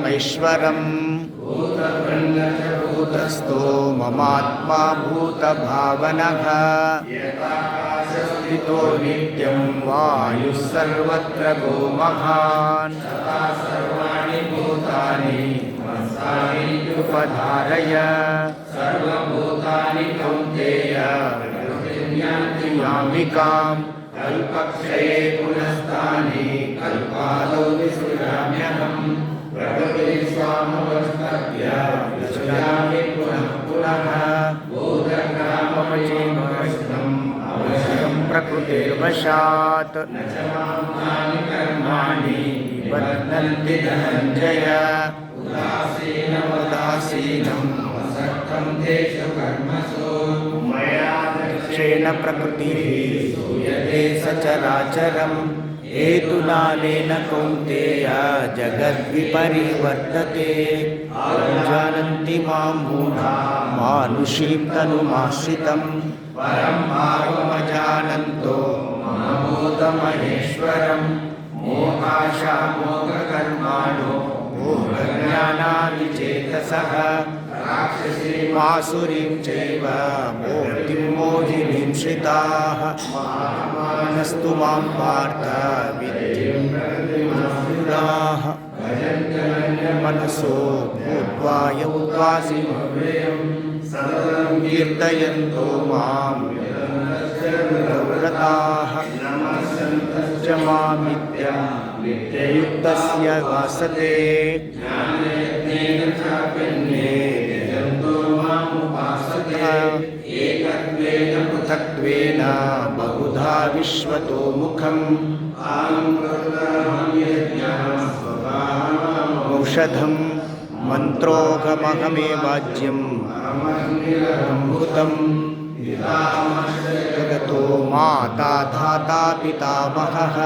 भूतभूतमैश्वरम् भूतस्थो ममात्मा भूतभावनः स्थितो नित्यं वायुः सर्वत्र गो महान् सर्वाणि भूतानि उपधारय सर्वभूतानि कौन्तेय यामिकाम् कल्पक्षये पुनस्तानि कल्पादौ विसृजाम्यहम् प्रकृतिं स्वामवस्थाप्य विसृजामि पुनः पुनः बोधग्रामपचेमवश्यम् अवश्यं प्रकृतिर्वशात् न च मां तानि कर्माणि निबध्नन्ति धनञ्जय उदासीनम् असक्तं तेषु कर्मसु मया दक्षेण प्रकृतिः सूयते सचराचरम् हेतुनानेन कौन्तेय जगद्विपरिवर्तते जानन्ति मां मूढा मानुषीं तनुमाश्रितं परं भावमजानन्तो ममबोधमहेश्वरं मोहाशामोहकर्माणो मोहज्ञानादिचेतसः राक्षसीम् आसुरीं चैव मूर्तिं मोहिनीं श्रिताः मानस्तु मां पार्थ विद्यं प्रकृतिमासुराः मनसो भूत्वा यौद्वासि भवेयं सततं कीर्तयन्तो मां व्रताः नमस्सन्तश्च मामित्यं नित्ययुक्तस्य वासते ज्ञानयज्ञेन चाप्यन्ये यजन्तो मामुपासते एकत्वेन पृथक्त्वेन बहुधा विश्वतो मुखम् अहं कृतमहं यज्ञः स्वभावमौषधं मन्त्रोऽहमहमेवाज्यम् अहमहमृतं जगतो माता धाता पितामहः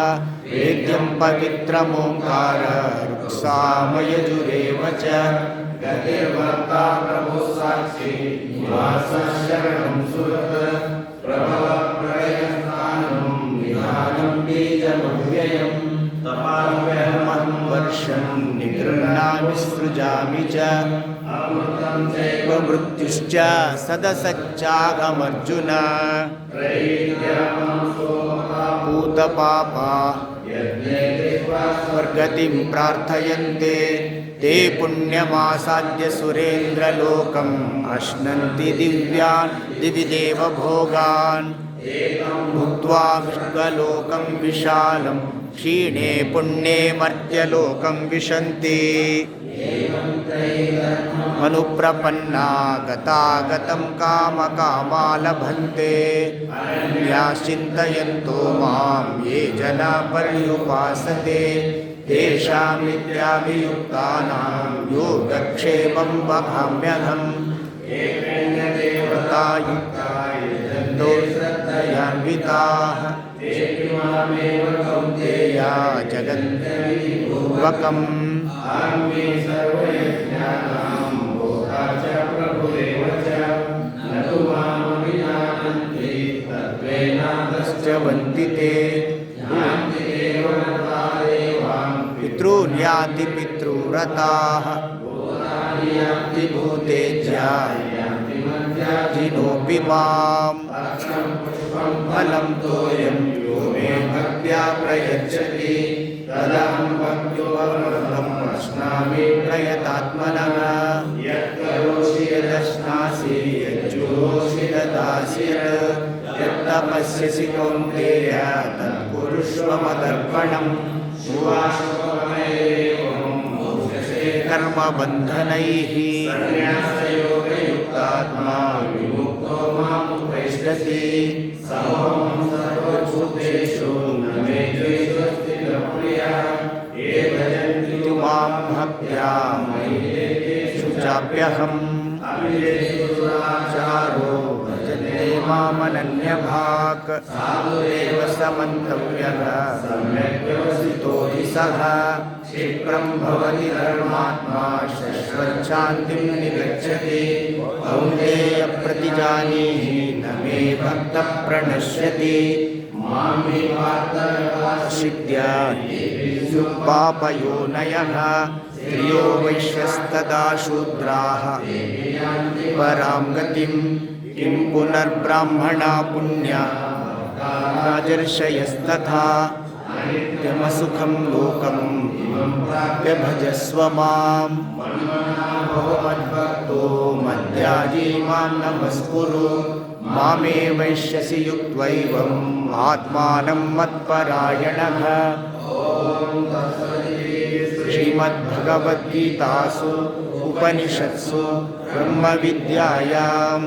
वेद्यं पवित्रमोङ्कार रुक्सामयजुरेव च गतिर्भर्ता प्रभुः साक्षी निवासः शरणं सुहृत् प्रभवः प्रलयस्थानं निधानं बीजमव्ययम् तपाम्यहमहं वर्षं निगृह्णामि सृजामि च अमृतं चैव मृत्युश्च सदसच्चागमर्जुन भूतपापा स्वर्गतिं प्रार्थयन्ते ते पुण्यमासाद्य सुरेन्द्रलोकम् अश्नन्ति दिव्यान् दिवि देवभोगान् भुक्त्वा विश्वलोकं विशालं क्षीणे पुण्ये मर्त्यलोकं विशन्ति मनुप्रपन्ना गतागतं कामकामा लभन्ते अनन्याश्चिन्तयन्तो मां ये जना पर्युपासते तेषामित्याभियुक्तानां योगक्षेमं वहाम्यहम् देवतायुक्ताः श्रद्धयान्विताः तेऽपि मामेव कौन्तेय जगन्पूर्वकम् आम्ये सर्वयज्ञानां भोगा च प्रभुरेव च न तु मामभिजानन्ति तत्त्वेनातश्च वन्दिते यान्ति देवव्रतादेवां पितॄन् यान्ति पितृव्रताः भूतानि यान्ति भूतेज्या यान्ति मर्त्याजिनोऽपि माम् अर्घ्यं पुष्पं फलं तोयं यो मे भक्त्या प्रयच्छति तदहं भक्त्योपवर्गम् अश्नामि प्रयतात्मनः यत्करोषि यदश्नासि यज्जुहोषि ददासि यत्तपस्यसि कौन्तेय तत्कुरुष्व मदर्पणम् सुवासोमयेवं मोक्षसे कर्मबन्धनैः संन्यासयोगयुक्तात्मा विमुक्तो मामुपैष्यति समोहं सर्वभूतेषु न मे द्वेषोऽस्ति न प्रियः ये भजन्ति तु मां भक्त्या मयि तेषु चाप्यहम् अभिलेषु दुराचारो भजते मामनन्यभाक् साधुरेव समन्तव्यः सम्यक् व्यवसितो हि सः क्षिप्रं भवति धर्मात्मा शश्वच्छान्तिं निगच्छति कौन्तेय प्रतिजानीहि न मे भक्तः प्रणश्यति मां मे वार्तयासिद्ध्या स्युत्पापयोनयः स्त्रियो वैश्यस्तदा शूद्राः परां गतिं किं पुनर्ब्राह्मणा पुण्या राजर्षयस्तथा नित्यमसुखं लोकं प्राप्य भजस्व मां भवमद्भक्तो मद्याजी मां नमस्कुरु मामे वैश्यसि युक्त्वैवम् आत्मानं मत्परायणः। श्रीमद्भगवद्गीतासु उपनिषत्सु ब्रह्मविद्यायां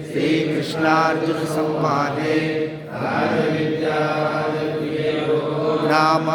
श्रीकृष्णार्जुनसंवादे नाम